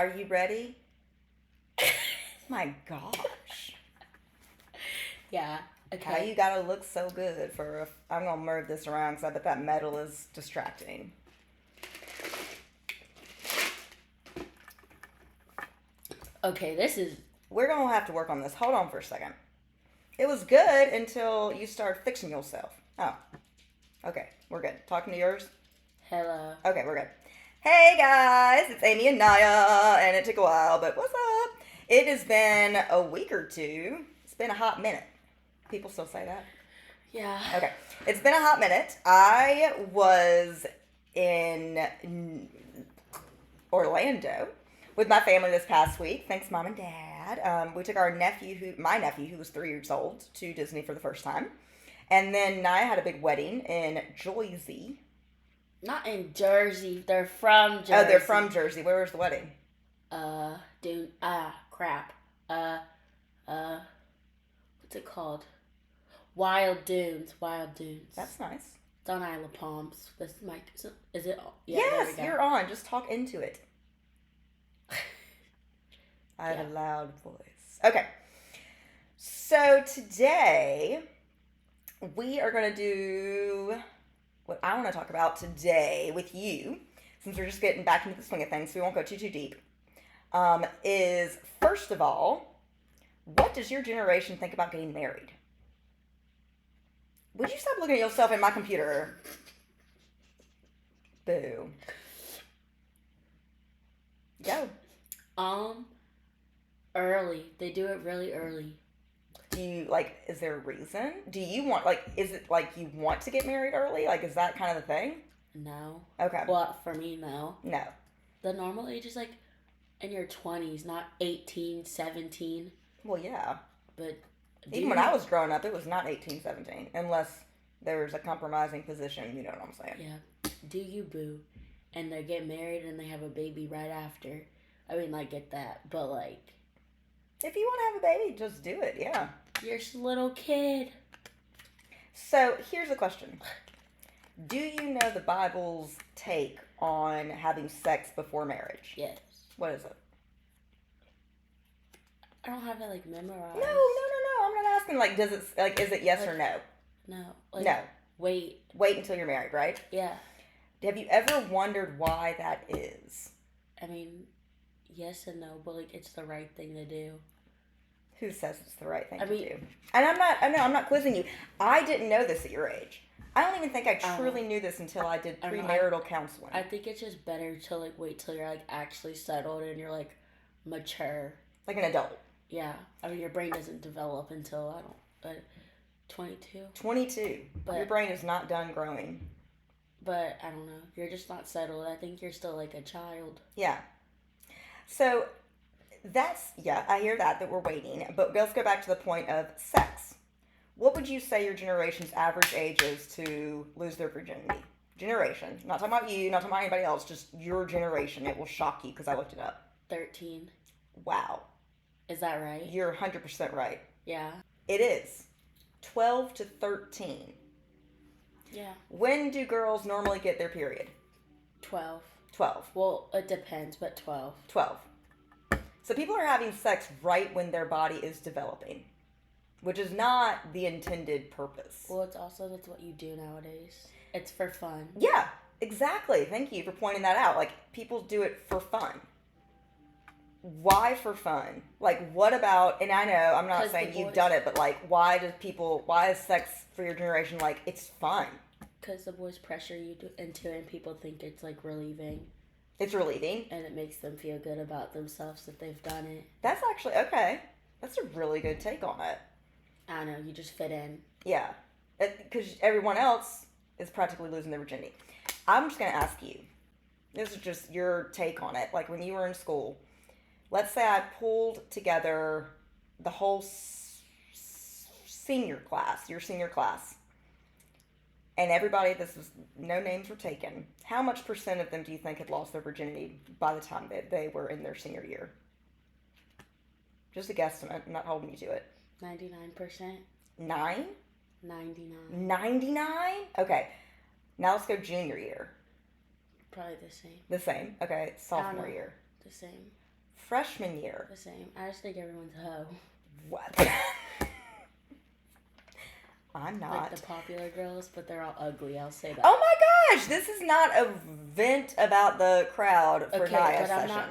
Are you ready? My gosh. Yeah. How Okay. you gotta look so good for I'm gonna move this around because I bet that metal is distracting. Okay, this is. We're gonna have to work on this. Hold on for a second. It was good until you started fixing yourself. Oh. Okay, we're good. Talking to yours? Hello. Okay, we're good. Hey guys, it's Amy and Naya, and it took a while, but what's up? It has been a week or two. It's been a hot minute. People still say that? Yeah. Okay, it's been a hot minute. I was in Orlando with my family this past week. Thanks, Mom and Dad. We took my nephew, who was 3 years old, to Disney for the first time. And then Naya had a big wedding in Jersey. Not in Jersey. They're from Jersey. Oh, they're from Jersey. Where was the wedding? Crap. What's it called? Wild Dunes. That's nice. It's on Isle of Palms. This might. Is it? Yeah, Yes, there we go. you're on. Just talk into it. I have Yeah. a loud voice. Okay. So today we are going to do what I want to talk about today with you, since we're just getting back into the swing of things, so we won't go too deep, is first of all, what does your generation think about getting married? Would you stop looking at yourself in my computer? Boo. Go. Early. They do it really early. Do you, is there a reason? Do you want, is it you want to get married early? Is that kind of the thing? No. Okay. Well, for me, no. No. The normal age is in your 20s, not 18, 17. Well, yeah. But even when I was growing up, it was not 18, 17, unless there was a compromising position, you know what I'm saying? Yeah. Do you, boo? And they get married and they have a baby right after. I mean, I get that, but if you want to have a baby, just do it, yeah. You're just a little kid. So, here's the question. Do you know the Bible's take on having sex before marriage? Yes. What is it? I don't have it memorized. No. I'm not asking does it is it yes or no? No. No. Wait until you're married, right? Yeah. Have you ever wondered why that is? I mean, yes and no, but it's the right thing to do. Who says it's the right thing to do? And I'm not quizzing you. I didn't know this at your age. I don't even think I truly knew this until I did premarital counseling. I think it's just better to wait till you're actually settled and you're mature. Like an adult. Yeah. I mean, your brain doesn't develop until 22. 22. But your brain is not done growing. But I don't know. You're just not settled. I think you're still a child. Yeah. So I hear that we're waiting. But let's go back to the point of sex. What would you say your generation's average age is to lose their virginity? Generation. Not talking about you, not talking about anybody else, just your generation. It will shock you because I looked it up. 13. Wow. Is that right? You're 100% right. Yeah. It is. 12 to 13. Yeah. When do girls normally get their period? 12. 12. Well, it depends, but 12. 12. So people are having sex right when their body is developing, which is not the intended purpose. Well, that's what you do nowadays. It's for fun. Yeah, exactly. Thank you for pointing that out. People do it for fun. Why for fun? What about, and I know, I'm not saying you've done it, but why is sex for your generation it's fun? Because the boys pressure you into it and people think it's relieving. It's relieving? And it makes them feel good about themselves if they've done it. That's actually, okay. That's a really good take on it. I don't know, you just fit in. Yeah. Because everyone else is practically losing their virginity. I'm just going to ask you, this is just your take on it. When you were in school, let's say I pulled together the whole senior class, your senior class, and everybody, no names were taken. How much percent of them do you think had lost their virginity by the time they were in their senior year? Just a guesstimate. I'm not holding you to it. 99%. 9? 99. 99? Okay. Now let's go junior year. Probably the same. The same. Okay. Sophomore year. The same. Freshman year. The same. I just think everyone's a hoe. What? I'm not. Like the popular girls, but they're all ugly. I'll say that. Oh my gosh, this is not a vent about the crowd for Okay, Naya but I'm session. not.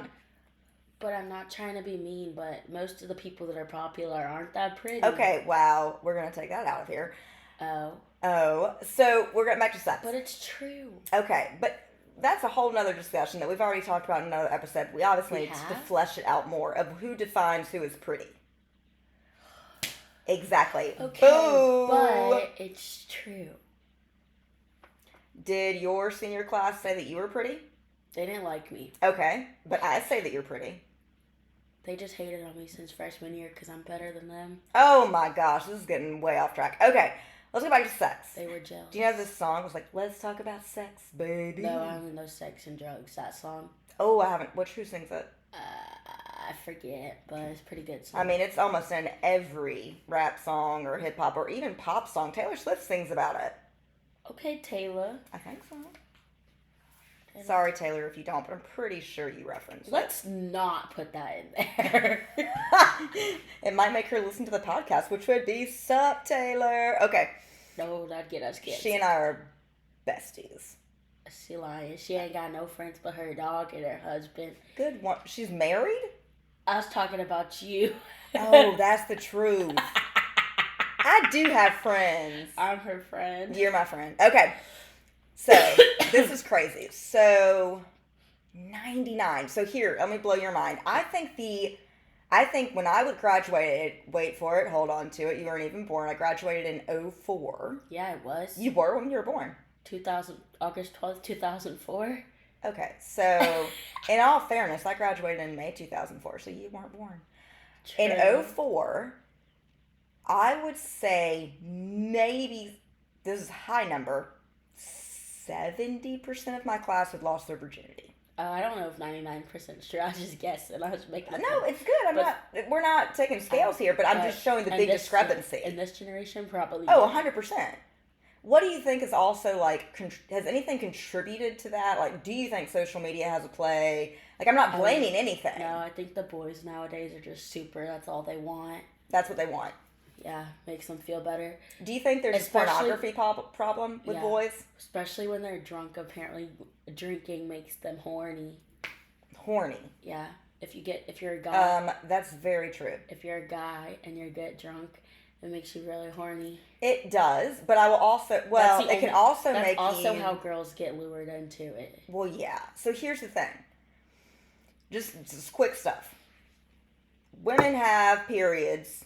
But I'm not trying to be mean. But most of the people that are popular aren't that pretty. Okay, wow, we're gonna take that out of here. Oh. Oh, so we're getting back to sex. But it's true. Okay, but that's a whole nother discussion that we've already talked about in another episode. We obviously We need to have? flesh it out more of who defines who is pretty. Exactly. Okay, Boo! but it's true. Did your senior class say that you were pretty? They didn't like me. Okay, but I say that you're pretty. They just hated on me since freshman year because I'm better than them. Oh my gosh, this is getting way off track. Okay, let's go back to sex. They were jealous. Do you know this song was like, let's talk about sex, baby? No, I only know Sex and Drugs, that song. Oh, I haven't. Who sings it? I forget, but it's a pretty good song. I mean, it's almost in every rap song or hip hop or even pop song. Taylor Swift sings about it. Okay, Taylor. I think so. Sorry, Taylor, if you don't, but I'm pretty sure you referenced Let's not put that in there. it. It might make her listen to the podcast, which would be Sup, Taylor. Okay. No, that'd get us kids. She and I are besties. She lying. She ain't got no friends but her dog and her husband. Good one. She's married? I was talking about you. Oh, that's the truth. I do have friends. I'm her friend. You're my friend. Okay. So, this is crazy. So, 99. So, here, let me blow your mind. I think when I graduated, wait for it, hold on to it, you weren't even born. I graduated in 04. Yeah, it was. You were when you were born. August 12th, 2004. Okay, so in all fairness, I graduated in May 2004, so you weren't born. True. In 04, I would say maybe, this is a high number, 70% of my class had lost their virginity. I don't know if 99% is true. I was just guessing. I was making No, it's good. We're not taking scales here, but I'm just showing the big discrepancy. In this generation, probably. Oh, 100%. What do you think is also like, has anything contributed to that? Like, do you think social media has a play? Like, I'm not blaming anything. No, I think the boys nowadays are just super. That's all they want. That's what they want. Yeah, makes them feel better. Do you think there's a pornography problem with boys? Especially when they're drunk. Apparently, drinking makes them horny. Horny. Yeah. If you're a guy. That's very true. If you're a guy and you get drunk, it makes you really horny. It does, but I will also, well, it can also make you... That's also how girls get lured into it. Well, yeah. So here's the thing. Just quick stuff. Women have periods,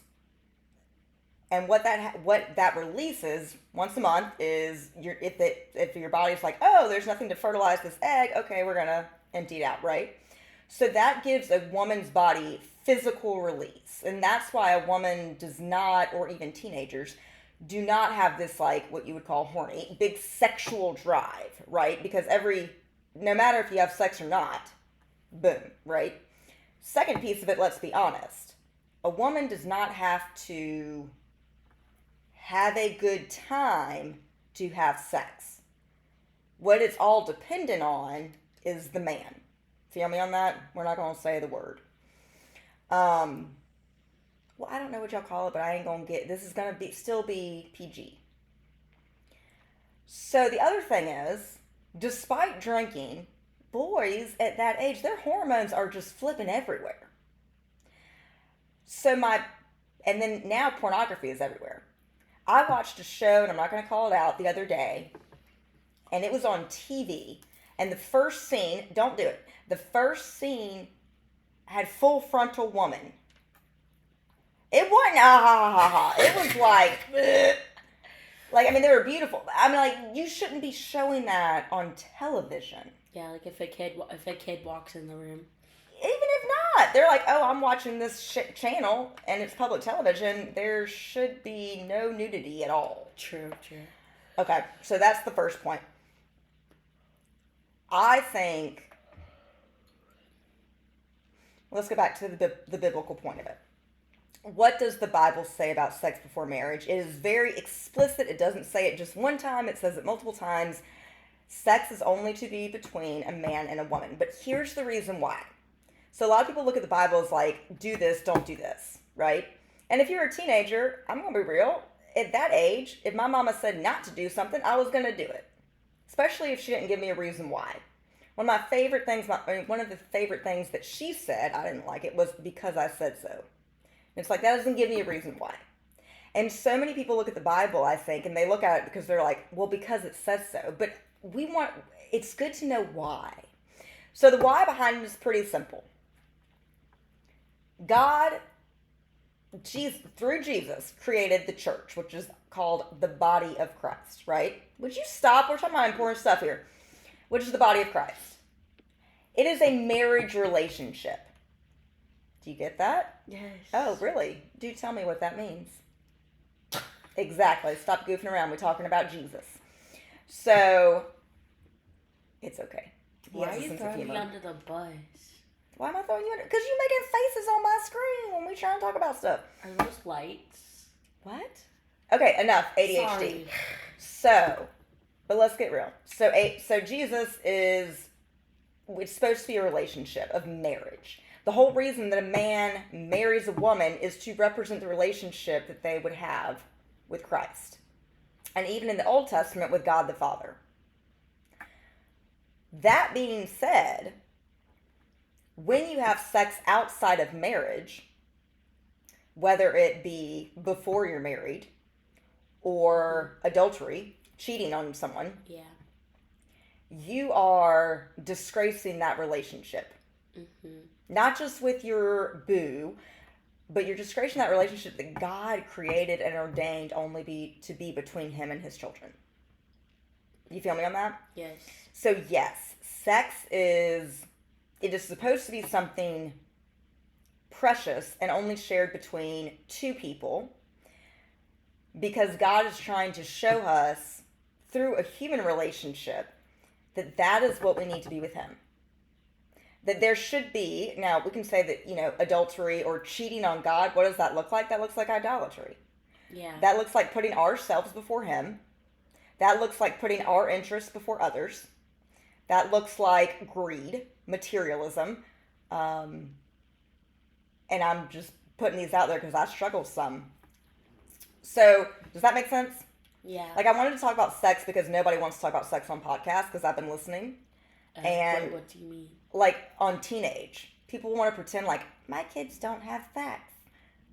and what that releases once a month is if your body's like, oh, there's nothing to fertilize this egg, okay, we're gonna empty it out, right? So that gives a woman's body physical release, and that's why a woman does not, or even teenagers, do not have this, like, what you would call horny, big sexual drive, right? Because no matter if you have sex or not, boom, right? Second piece of it, let's be honest. A woman does not have to have a good time to have sex. What it's all dependent on is the man. Feel me on that? We're not going to say the word. Well, I don't know what y'all call it, but I ain't going to this is going to still be PG. So the other thing is, despite drinking, boys at that age, their hormones are just flipping everywhere. And then now pornography is everywhere. I watched a show, and I'm not going to call it out, the other day, and it was on TV, and the first scene, don't do it, the first scene had full frontal woman. It wasn't, it was like, like, I mean, they were beautiful. I mean, like, you shouldn't be showing that on television. Yeah, like if a kid walks in the room. Even if not, they're like, oh, I'm watching this channel and it's public television. There should be no nudity at all. True. Okay, so that's the first point. I think, let's go back to the biblical point of it. What does the Bible say about sex before marriage? It is very explicit. It doesn't say it just one time. It says it multiple times. Sex is only to be between a man and a woman. But here's the reason why. So a lot of people look at the Bible as like, do this, don't do this, right? And if you're a teenager, I'm going to be real. At that age, if my mama said not to do something, I was going to do it. Especially if she didn't give me a reason why. One of the favorite things that she said, I didn't like it, was because I said so. And it's like, that doesn't give me a reason why. And so many people look at the Bible, I think, and they look at it because they're like, well, because it says so. But it's good to know why. So the why behind it is pretty simple. God, through Jesus, created the church, which is called the body of Christ, right? Would you stop? We're talking about important stuff here. Which is the body of Christ. It is a marriage relationship. Do you get that? Yes. Oh, really? Do tell me what that means. Exactly. Stop goofing around. We're talking about Jesus. So, it's okay. Why are you throwing me under the bus? Why am I throwing you under? Because you're making faces on my screen when we try and talk about stuff. Are those lights? What? Okay, enough. ADHD. Sorry. So, but let's get real. So Jesus it's supposed to be a relationship of marriage. The whole reason that a man marries a woman is to represent the relationship that they would have with Christ. And even in the Old Testament with God the Father. That being said, when you have sex outside of marriage, whether it be before you're married or adultery, cheating on someone, yeah, you are disgracing that relationship. Mm-hmm. Not just with your boo, but you're disgracing that relationship that God created and ordained only to be between him and his children. You feel me on that? Yes. So yes, sex is supposed to be something precious and only shared between two people, because God is trying to show us through a human relationship that is what we need to be with him. That there should be, now we can say that, adultery or cheating on God, what does that look like? That looks like idolatry. Yeah. That looks like putting ourselves before him. That looks like putting our interests before others. That looks like greed, materialism. And I'm just putting these out there because I struggle some. So, does that make sense? Yeah. Like, I wanted to talk about sex because nobody wants to talk about sex on podcasts because I've been listening. And what do you mean? Like, on teenage, people want to pretend like, my kids don't have sex.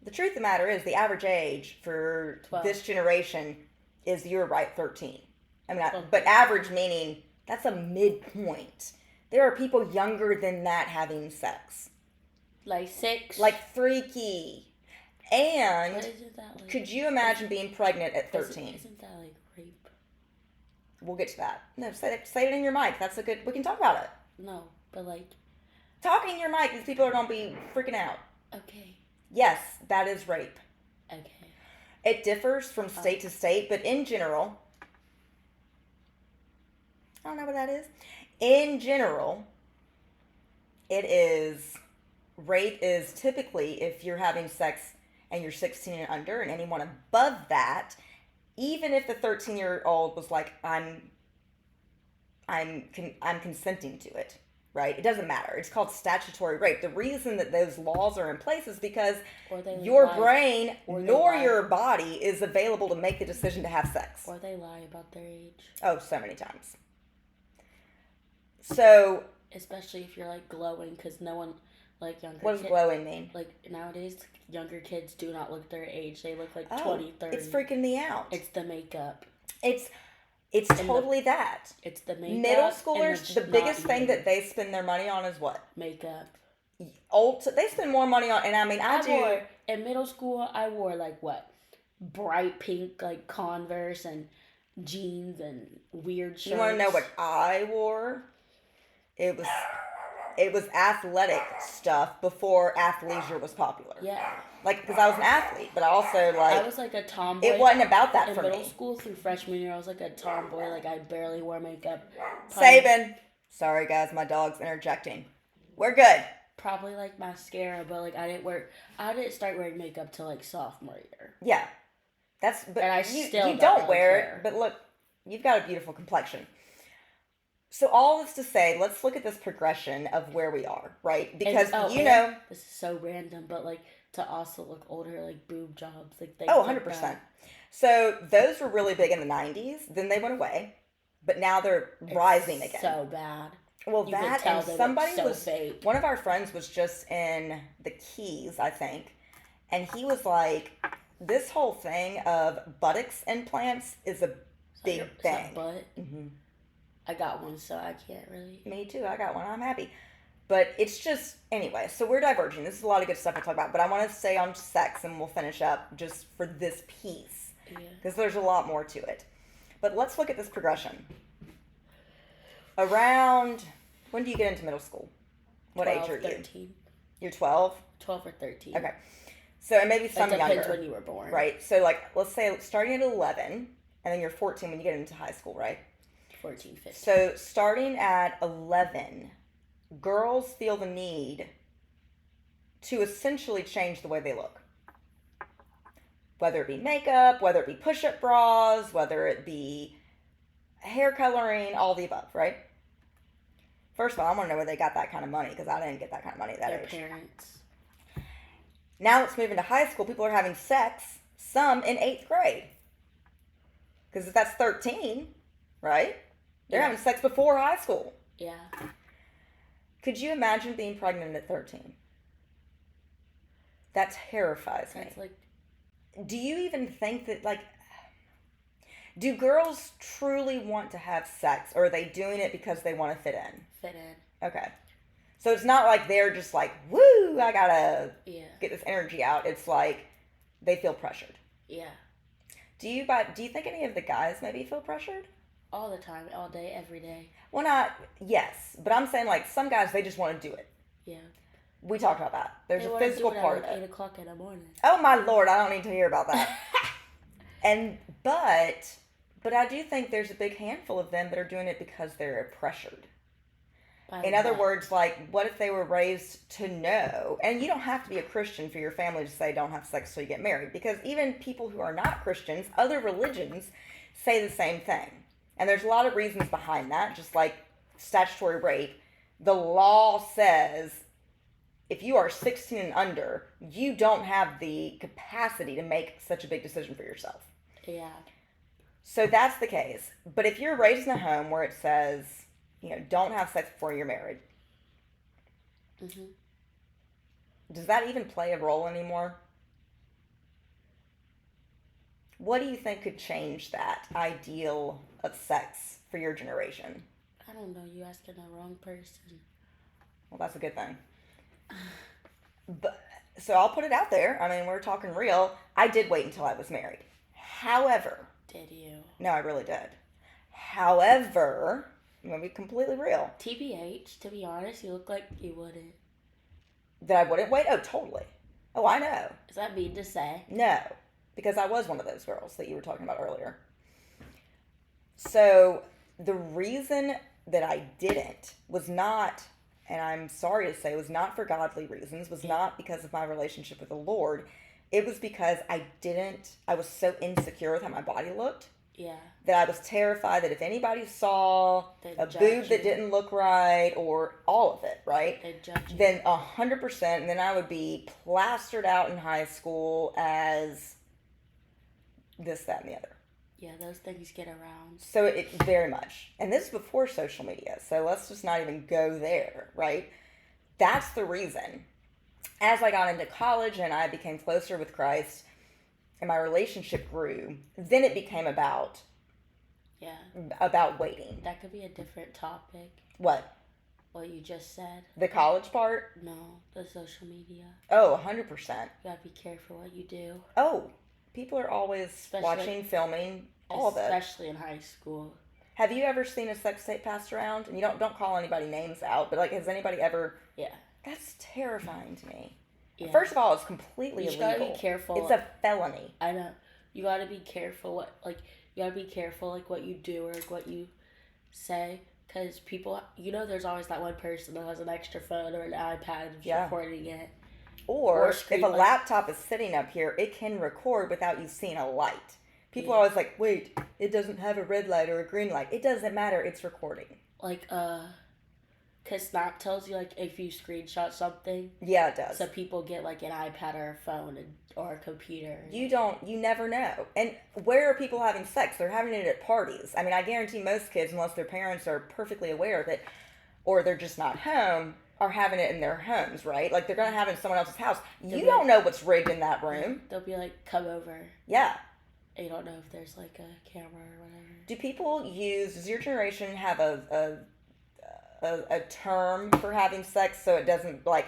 The truth of the matter is, the average age for 12. This generation is, you're right, 13. I mean, but average meaning, that's a midpoint. There are people younger than that having sex. Like 6? Like freaky. And But isn't that like, could you imagine being pregnant at 13? Isn't that like rape? We'll get to that. No, say it in your mic. We can talk about it. No, but like... Talking in your mic, these people are going to be freaking out. Okay. Yes, that is rape. Okay. It differs from state to state, but in general... I don't know what that is. In general, rape is typically if you're having sex and you're 16 and under, and anyone above that, even if the 13-year-old was like, I'm consenting to it, right? It doesn't matter. It's called statutory rape. The reason that those laws are in place is because your brain nor your body is available to make the decision to have sex. Or they lie about their age. Oh, so many times. So... Especially if you're, like, glowing, because no one, like, younger What does glowing mean? Like, nowadays, younger kids do not look their age. They look like 20, 30. It's freaking me out. It's the makeup. It's totally that. It's the makeup. Middle schoolers, the biggest thing that they spend their money on is what? Makeup. They spend more money on, and I mean, in middle school, I wore, like, what? Bright pink, like, Converse and jeans and weird shirts. You want to know what I wore? It was athletic stuff before athleisure was popular. Yeah. Like, because I was an athlete, but I also, like... I was, like, a tomboy. It wasn't about that for me. In middle school through freshman year, I was, like, a tomboy. Like, I barely wore makeup. Sabin! Sorry, guys, my dog's interjecting. We're good. Probably, like, mascara, but, like, I didn't start wearing makeup till, like, sophomore year. Yeah. But and I you still don't wear care. it, but look, you've got a beautiful complexion. So all this to say, let's look at this progression of where we are, right? Because and this is so random, but like to also look older, like boob jobs, like things oh, like 100%. that. So those were really big in the 90s. Then they went away, but now they're rising It's again. so bad. Well, You can that tell and they look somebody so was, fake. one of our friends was just in the Keys, I think, and he was like, this whole thing of buttocks implants is a big thing. Butt. Hmm. I got one, so I can't really. Me too. I got one. I'm happy. But it's just, anyway, so we're diverging. This is a lot of good stuff to talk about, but I want to stay on sex and we'll finish up just for this piece Yeah. because there's a lot more to it. But let's look at this progression. Around, when do you get into middle school? What 12, age are you? 13. You're 12? 12 or 13. Okay. So, and maybe some It depends younger. when you were born. Right? So, like, let's say starting at 11, and then you're 14 when you get into high school, right? 14, 15. So, starting at 11, girls feel the need to essentially change the way they look. Whether it be makeup, whether it be push-up bras, whether it be hair coloring, all the above, right? First of all, I want to know where they got that kind of money because I didn't get that kind of money at that Their age. parents. Now let's move into high school. People are having sex, some in 8th grade. Because if that's 13, right? They're Yeah. having sex before high school. Yeah. Could you imagine being pregnant at 13? That terrifies me. That's like, Do you even think that, like, do girls truly want to have sex, or are they doing it because they want to fit in? fit in. Okay. So it's not like they're just like, woo, I gotta Yeah. get this energy out. It's like they feel pressured. Yeah. Do you think any of the guys maybe feel pressured? All the time, all day, every day. Well, not, yes, but I'm saying like some guys, they just want to do it. Yeah. We talked about that. There's They a wanna physical do it part at of like it. 8 o'clock in the morning. Oh my Lord, I don't need to hear about that. But I do think there's a big handful of them that are doing it because they're pressured. By In other what? words, like, what if they were raised to know? And you don't have to be a Christian for your family to say don't have sex till you get married. Because even people who are not Christians, other religions, say the same thing. And there's a lot of reasons behind that, just like statutory rape. The law says if you are 16 and under, you don't have the capacity to make such a big decision for yourself. Yeah. So that's the case. But if you're raised in a home where it says, don't have sex before you're married, Mm-hmm. does that even play a role anymore? What do you think could change that ideal of sex for your generation? I don't know. You asking the wrong person. Well, that's a good thing. But so I'll put it out there. I mean, we're talking real. I did wait until I was married. However, Did you? no, I really did. However, I'm going to be completely real. TBH, to be honest, you look like you wouldn't. That I wouldn't wait? Oh, totally. Oh, I know. Is that mean to say? No, because I was one of those girls that you were talking about earlier. So the reason that I didn't was not, and I'm sorry to say, was not for godly reasons, was not because of my relationship with the Lord. It was because I was so insecure with how my body looked Yeah. that I was terrified that if anybody saw They'd a judge boob that you. didn't look right or all of it, right? They judge you. Then 100%, and then I would be plastered out in high school as this, that, and the other. Yeah, those things get around. So it very much. And this is before social media, so let's just not even go there, right? That's the reason. As I got into college and I became closer with Christ and my relationship grew, then it became about Yeah. waiting. That could be a different topic. What? What you just said. The college part? No, the social media. Oh, 100%. You gotta be careful what you do. Oh, people are always Especially- watching, filming, all of it. Especially in high school. Have you ever seen a sex tape passed around? And you don't call anybody names out, but like, has anybody ever? Yeah. That's terrifying to me. Yeah. First of all, it's completely you just illegal. gotta be careful. It's a felony. I know. You gotta be careful you gotta be careful what you do or what you say, because people, there's always that one person that has an extra phone or an iPad and Yeah. recording it. Or if screen, a like- laptop is sitting up here, it can record without you seeing a light. People are Yeah. always like, wait, it doesn't have a red light or a green light. It doesn't matter. It's recording. like because Snap tells you like if you screenshot something, Yeah, it does. so people get like an iPad or a phone or a computer. You never know. And where are people having sex? They're having it at parties. I mean, I guarantee most kids, unless their parents are perfectly aware of it, or they're just not home, are having it in their homes, right? Like they're gonna have it in someone else's house. You don't know what's rigged in that room. They'll be like, come over. Yeah. And you don't know if there's like a camera or whatever. Does your generation have a term for having sex so it doesn't like,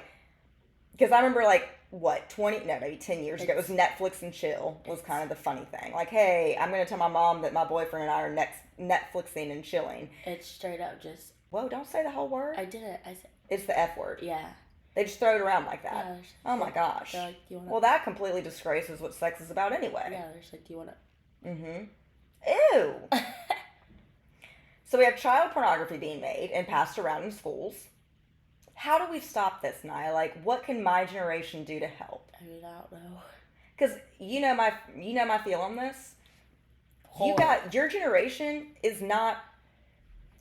because I remember like, what, 20, no, maybe 10 years ago, it was Netflix and chill was kind of the funny thing. Like, hey, I'm going to tell my mom that my boyfriend and I are Netflixing and chilling. It's straight up just... Whoa, don't say the whole word. I did it. I said... It's the F word. Yeah. They just throw it around like that. Yeah, oh my gosh. Like, well, that completely disgraces what sex is about anyway. Yeah, there's like, do you want to... Mm-hmm. Ew. So we have child pornography being made and passed around in schools. How do we stop this, Nia? Like, what can my generation do to help? I mean, I don't know. Because you know my feel on this. Your generation is not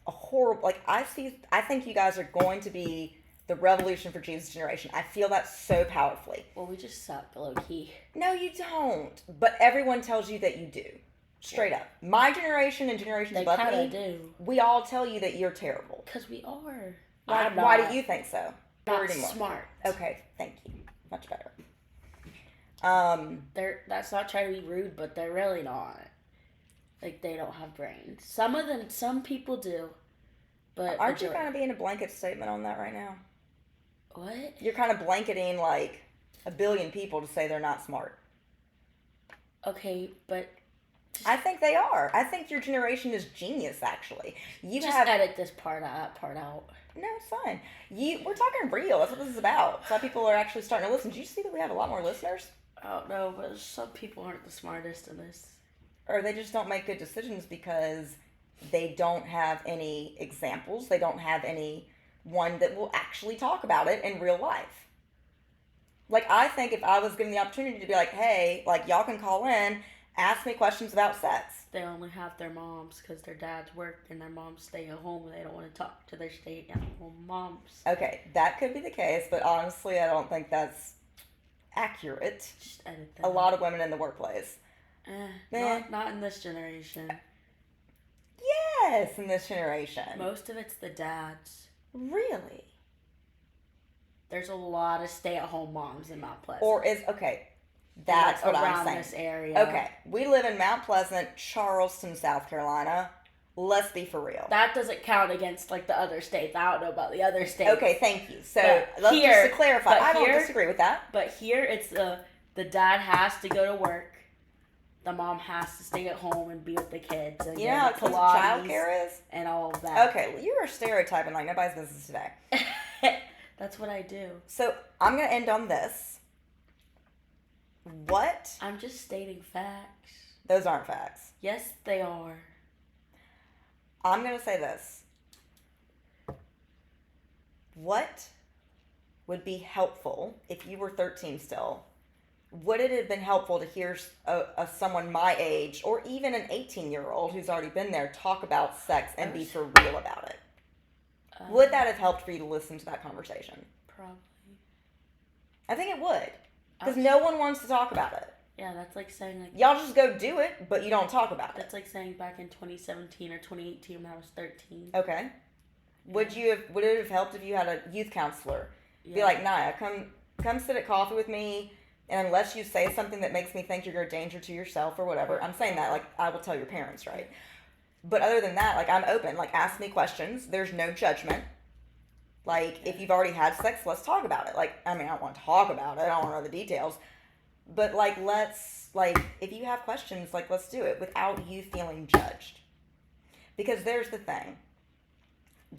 a horrible. Like I think you guys are going to be the revolution for Jesus' generation. I feel that so powerfully. Well, we just suck, low key. No, you don't. But everyone tells you that you do. Straight up. My generation and generations above me, they do. We all tell you that you're terrible. Because we are. Why do you think so? Not smart. Okay, thank you. Much better. That's not trying to be rude, but they're really not. Like, they don't have brains. Some people do. But aren't you kind of being a blanket statement on that right now? What? You're kind of blanketing like a billion people to say they're not smart. Okay, but... I think they are. I think your generation is genius, actually. Edit this part out. No, it's fine. We're talking real. That's what this is about. Some people are actually starting to listen. Did you see that we have a lot more listeners? I don't know, but some people aren't the smartest in this. Or they just don't make good decisions because they don't have any examples. They don't have anyone that will actually talk about it in real life. Like, I think if I was given the opportunity to be like, hey, like, y'all can call in, ask me questions about sex. They only have their moms because their dads work and their moms stay at home and they don't want to talk to their stay-at-home moms. Okay, that could be the case, but honestly, I don't think that's accurate. Just edit that. A lot of women in the workplace. Not in this generation. Yes, in this generation. Most of it's the dads. Really? There's a lot of stay-at-home moms in Mount Pleasant. That's what I'm saying. Around this area. Okay, we live in Mount Pleasant, Charleston, South Carolina. Let's be for real. That doesn't count against like the other states. I don't know about the other states. Okay, thank you. So just to clarify, I don't disagree with that. But here it's the dad has to go to work. The mom has to stay at home and be with the kids. And you know how expensive childcare is? And all of that. Okay, well, you are stereotyping like nobody's business today. That's what I do. So I'm going to end on this. What? I'm just stating facts. Those aren't facts. Yes, they are. I'm going to say this. What would be helpful if you were 13 still? Would it have been helpful to hear someone my age or even an 18-year-old who's already been there talk about sex and be for real about it? Would that have helped for you to listen to that conversation? Probably. I think it would. Because no one wants to talk about it. Yeah, that's like saying like... Y'all just go do it, but you don't talk about it. That's like saying back in 2017 or 2018 when I was 13. Okay. Would it have helped if you had a youth counselor? Yeah. Be like, Nia, come sit at coffee with me, and unless you say something that makes me think you're a danger to yourself or whatever, I'm saying that, like, I will tell your parents, right? But other than that, like, I'm open. Like, ask me questions. There's no judgment. Like, if you've already had sex, let's talk about it. Like, I mean, I don't want to talk about it. I don't want to know the details. But, like, if you have questions, like, let's do it without you feeling judged. Because there's the thing.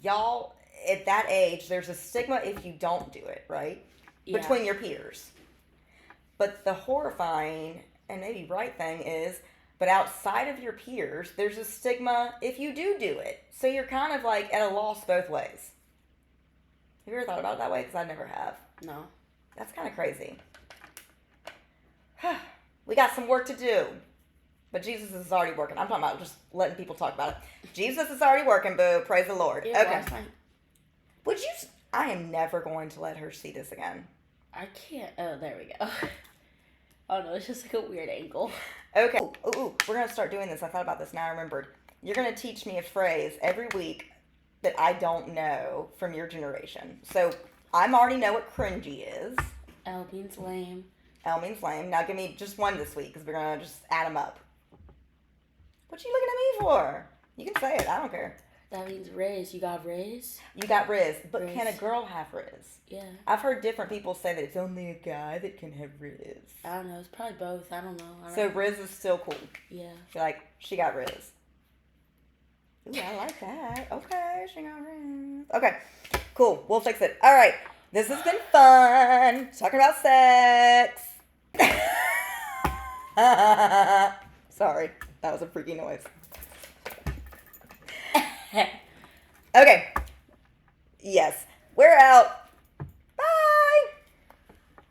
Y'all, at that age, there's a stigma if you don't do it, right? Yeah. Between your peers. But the horrifying and maybe right thing is, but outside of your peers, there's a stigma if you do it. So you're kind of, like, at a loss both ways. Have you ever thought about it that way? Because I never have. No. That's kind of crazy. We got some work to do. But Jesus is already working. I'm talking about just letting people talk about it. Jesus is already working, boo. Praise the Lord. Yeah, Okay. last night. Would you... I am never going to let her see this again. I can't. Oh, there we go. Oh no, it's just like a weird angle. Okay. Ooh, we're going to start doing this. I thought about this now I remembered. You're going to teach me a phrase every week that I don't know from your generation. So I already know what cringy is. L means lame. L means lame. Now give me just one this week because we're going to just add them up. What you looking at me for? You can say it. I don't care. That means Riz. You got Riz? You got Riz. But Riz. can a girl have Riz? Yeah. I've heard different people say that it's only a guy that can have Riz. I don't know. It's probably both. I don't know. So Riz is still cool. Yeah. You're like, she got Riz. Ooh, I like that. Okay, she got Riz. Okay, cool. We'll fix it. All right. This has been fun. Talking about sex. Sorry. That was a freaky noise. Okay. Yes. We're out.